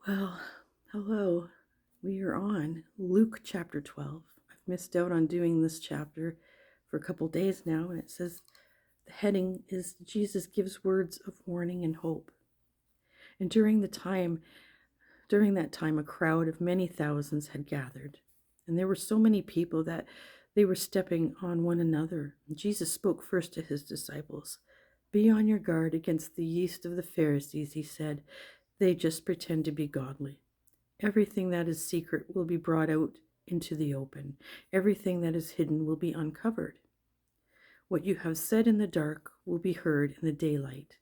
Well, hello. We are on Luke chapter 12. I've missed out on doing this chapter for a couple days now, and it says the heading is Jesus gives words of warning and hope. And during that time, a crowd of many thousands had gathered, and there were so many people that they were stepping on one another. And Jesus spoke first to his disciples. Be on your guard against the yeast of the Pharisees, he said. They just pretend to be godly. Everything that is secret will be brought out into the open. Everything that is hidden will be uncovered. What you have said in the dark will be heard in the daylight.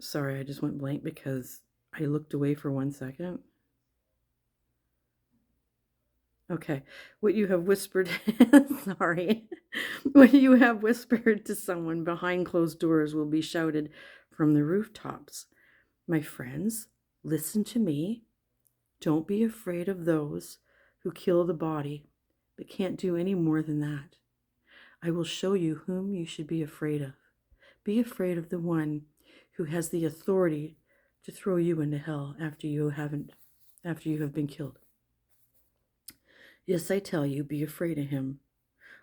Sorry, I just went blank because I looked away for 1 second. Okay, what you have whispered, sorry, what you have whispered to someone behind closed doors will be shouted from the rooftops. My friends, listen to me. Don't be afraid of those who kill the body, but can't do any more than that. I will show you whom you should be afraid of. Be afraid of the one who has the authority to throw you into hell after you have been killed. Yes, I tell you, be afraid of him.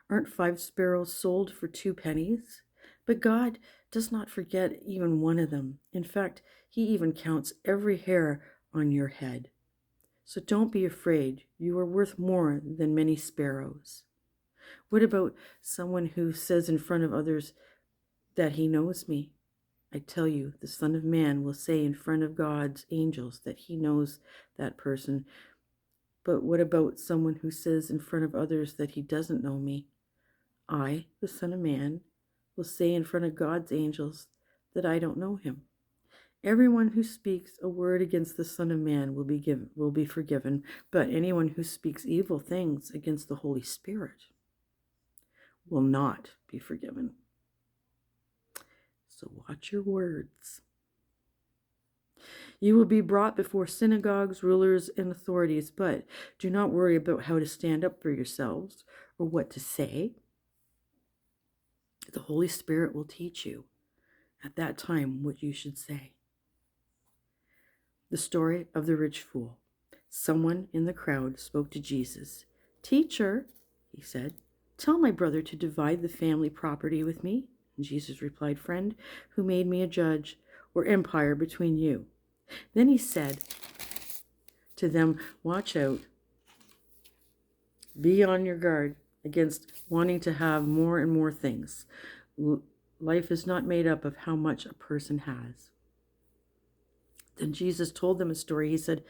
Aren't 5 sparrows sold for 2 pennies? But God does not forget even one of them. In fact, he even counts every hair on your head. So don't be afraid. You are worth more than many sparrows. What about someone who says in front of others that he knows me? I tell you, the Son of Man will say in front of God's angels that he knows that person. But what about someone who says in front of others that he doesn't know me? I, the Son of Man, will say in front of God's angels that I don't know him. Everyone who speaks a word against the Son of Man will be forgiven, but anyone who speaks evil things against the Holy Spirit will not be forgiven. So watch your words. You will be brought before synagogues, rulers, and authorities, but do not worry about how to stand up for yourselves or what to say. The Holy Spirit will teach you at that time what you should say. The story of the rich fool. Someone in the crowd spoke to Jesus. Teacher, he said, tell my brother to divide the family property with me. And Jesus replied, Friend, who made me a judge or umpire between you? Then he said to them, Watch out. Be on your guard against wanting to have more and more things. Life is not made up of how much a person has. Then Jesus told them a story. He said,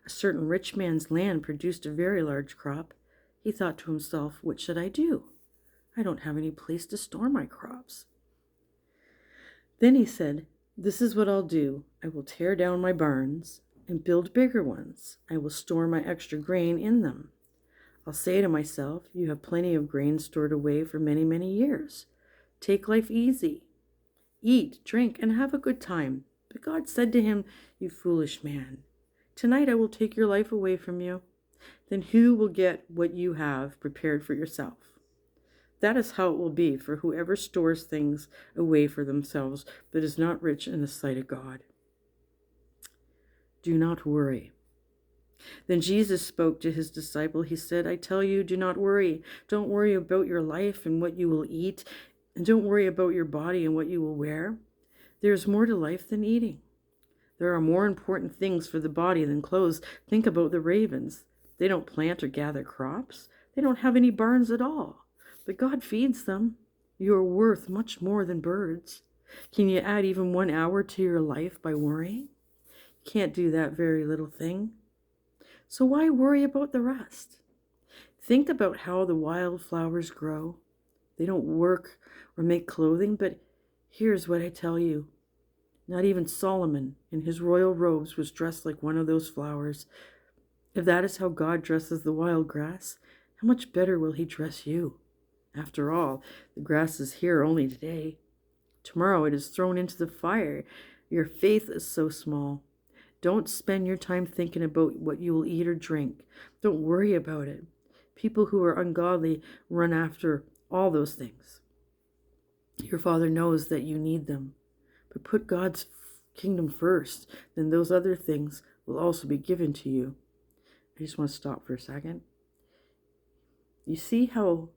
A certain rich man's land produced a very large crop. He thought to himself, What should I do? I don't have any place to store my crops. Then he said, This is what I'll do. I will tear down my barns and build bigger ones. I will store my extra grain in them. I'll say to myself, You have plenty of grain stored away for many, many years. Take life easy. Eat, drink, and have a good time. But God said to him, You foolish man, tonight I will take your life away from you. Then who will get what you have prepared for yourself? That is how it will be for whoever stores things away for themselves, but is not rich in the sight of God. Do not worry. Then Jesus spoke to his disciple. He said, I tell you, do not worry. Don't worry about your life and what you will eat, and don't worry about your body and what you will wear. There is more to life than eating. There are more important things for the body than clothes. Think about the ravens. They don't plant or gather crops. They don't have any barns at all. But God feeds them. You are worth much more than birds. Can you add even 1 hour to your life by worrying? You can't do that very little thing. So why worry about the rest? Think about how the wildflowers grow. They don't work or make clothing, but here's what I tell you. Not even Solomon in his royal robes was dressed like one of those flowers. If that is how God dresses the wild grass, how much better will he dress you? After all, the grass is here only today. Tomorrow it is thrown into the fire. Your faith is so small. Don't spend your time thinking about what you will eat or drink. Don't worry about it. People who are ungodly run after all those things. Your Father knows that you need them. But put God's kingdom first, then those other things will also be given to you. I just want to stop for a second. You see how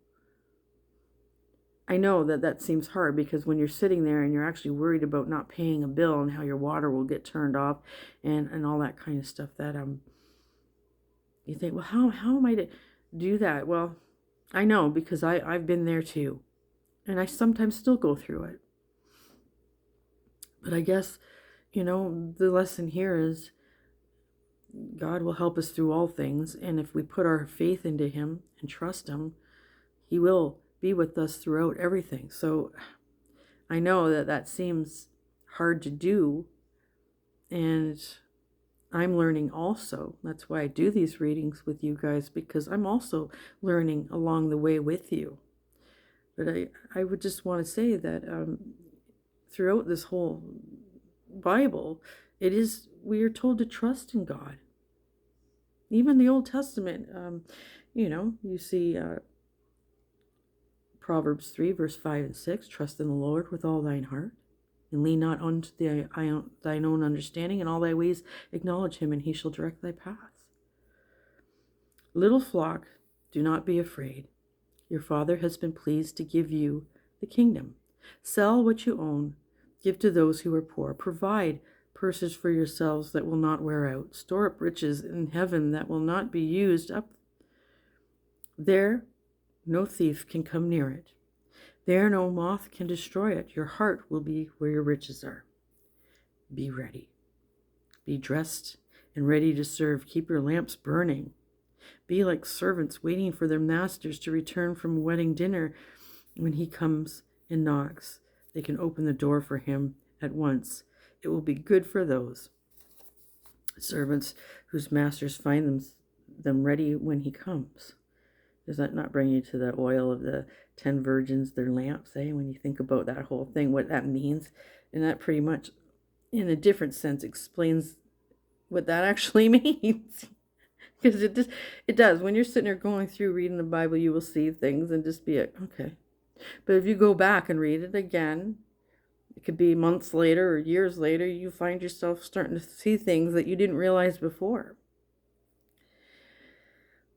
I know that seems hard, because when you're sitting there and you're actually worried about not paying a bill and how your water will get turned off and all that kind of stuff, that you think, well, how am I to do that? Well, I know, because I've been there too. And I sometimes still go through it. But I guess, the lesson here is God will help us through all things. And if we put our faith into Him and trust Him, He will be with us throughout everything. So I know that seems hard to do. And I'm learning also. That's why I do these readings with you guys, because I'm also learning along the way with you. But I would just want to say that throughout this whole Bible, we are told to trust in God. Even the Old Testament, you see Proverbs 3, verse 5 and 6, trust in the Lord with all thine heart, and lean not unto thine own understanding. In all thy ways acknowledge Him, and He shall direct thy paths. Little flock, do not be afraid. Your Father has been pleased to give you the kingdom. Sell what you own, give to those who are poor. Provide purses for yourselves that will not wear out. Store up riches in heaven that will not be used up. There no thief can come near it. There no moth can destroy it. Your heart will be where your riches are. Be ready. Be dressed and ready to serve. Keep your lamps burning. Be like servants waiting for their masters to return from a wedding dinner. When he comes and knocks, they can open the door for him at once. It will be good for those servants whose masters find them ready when he comes. Does that not bring you to the oil of the 10 virgins, their lamps, when you think about that whole thing, what that means? And that pretty much, in a different sense, explains what that actually means. Because it does. When you're sitting there going through reading the Bible, you will see things and just be like, okay. But if you go back and read it again, it could be months later or years later, you find yourself starting to see things that you didn't realize before.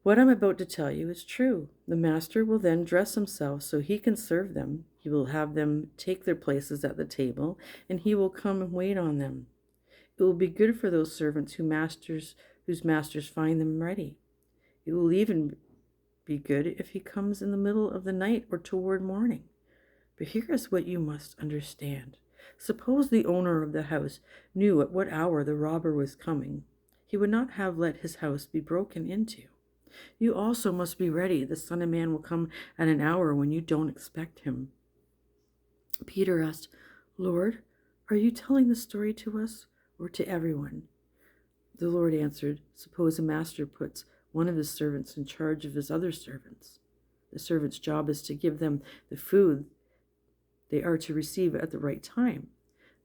What I'm about to tell you is true. The master will then dress himself so he can serve them. He will have them take their places at the table, and he will come and wait on them. It will be good for those servants whose masters find them ready. It will even be good if he comes in the middle of the night or toward morning. But here is what you must understand. Suppose the owner of the house knew at what hour the robber was coming. He would not have let his house be broken into. You also must be ready. The Son of Man will come at an hour when you don't expect him. Peter asked, Lord, are you telling the story to us or to everyone? The Lord answered, suppose a master puts one of his servants in charge of his other servants. The servant's job is to give them the food they are to receive at the right time.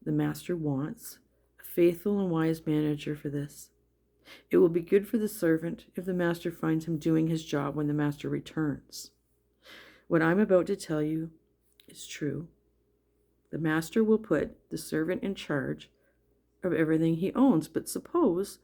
The master wants a faithful and wise manager for this. It will be good for the servant if the master finds him doing his job when the master returns. What I'm about to tell you is true. The master will put the servant in charge of everything he owns. But suppose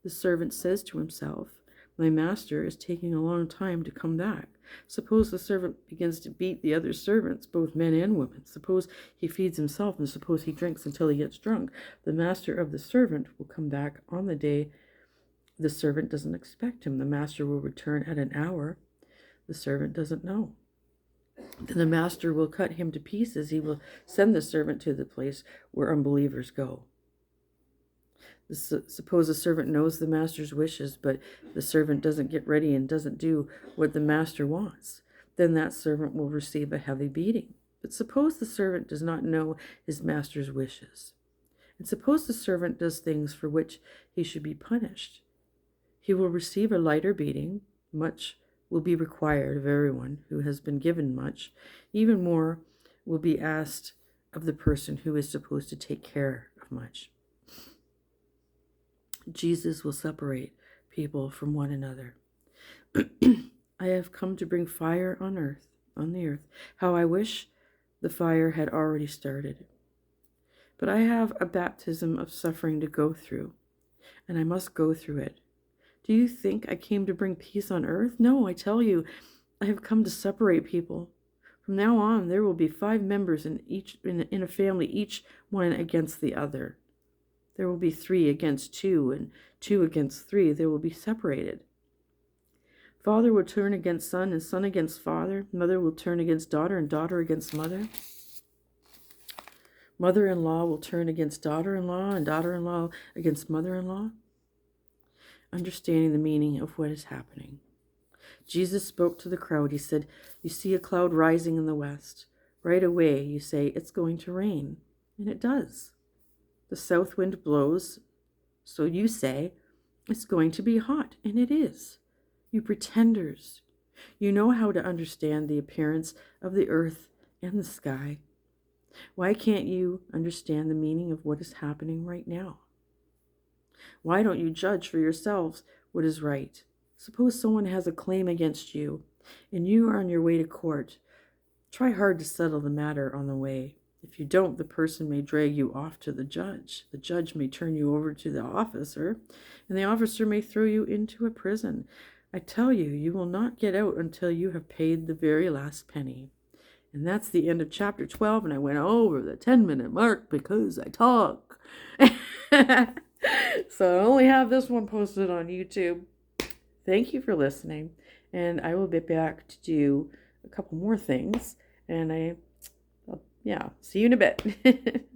the servant says to himself, my master is taking a long time to come back. Suppose the servant begins to beat the other servants, both men and women. Suppose he feeds himself, and suppose he drinks until he gets drunk. The master of the servant will come back on the day the servant doesn't expect him. The master will return at an hour the servant doesn't know. Then the master will cut him to pieces. He will send the servant to the place where unbelievers go. Suppose a servant knows the master's wishes, but the servant doesn't get ready and doesn't do what the master wants. Then that servant will receive a heavy beating. But suppose the servant does not know his master's wishes. And suppose the servant does things for which he should be punished. He will receive a lighter beating. Much will be required of everyone who has been given much. Even more will be asked of the person who is supposed to take care of much. Jesus will separate people from one another. I have come to bring fire on the earth. How I wish the fire had already started. But I have a baptism of suffering to go through, and I must go through it. Do you think I came to bring peace on earth? No, I tell you, I have come to separate people. From now on, there will be 5 members in a family, each one against the other. There will be 3 against 2, and 2 against 3. They will be separated. Father will turn against son, and son against father. Mother will turn against daughter, and daughter against mother. Mother-in-law will turn against daughter-in-law, and daughter-in-law against mother-in-law. Understanding the meaning of what is happening. Jesus spoke to the crowd. He said, you see a cloud rising in the west. Right away, you say, it's going to rain. And it does. The south wind blows. So you say, it's going to be hot. And it is. You pretenders. You know how to understand the appearance of the earth and the sky. Why can't you understand the meaning of what is happening right now? Why don't you judge for yourselves what is right? Suppose someone has a claim against you, and you are on your way to court. Try hard to settle the matter on the way. If you don't, the person may drag you off to the judge. The judge may turn you over to the officer, and the officer may throw you into a prison. I tell you, you will not get out until you have paid the very last penny. And that's the end of chapter 12, and I went over the 10-minute mark because I talk. So I only have this one posted on YouTube. Thank you for listening, and I will be back to do a couple more things, and see you in a bit.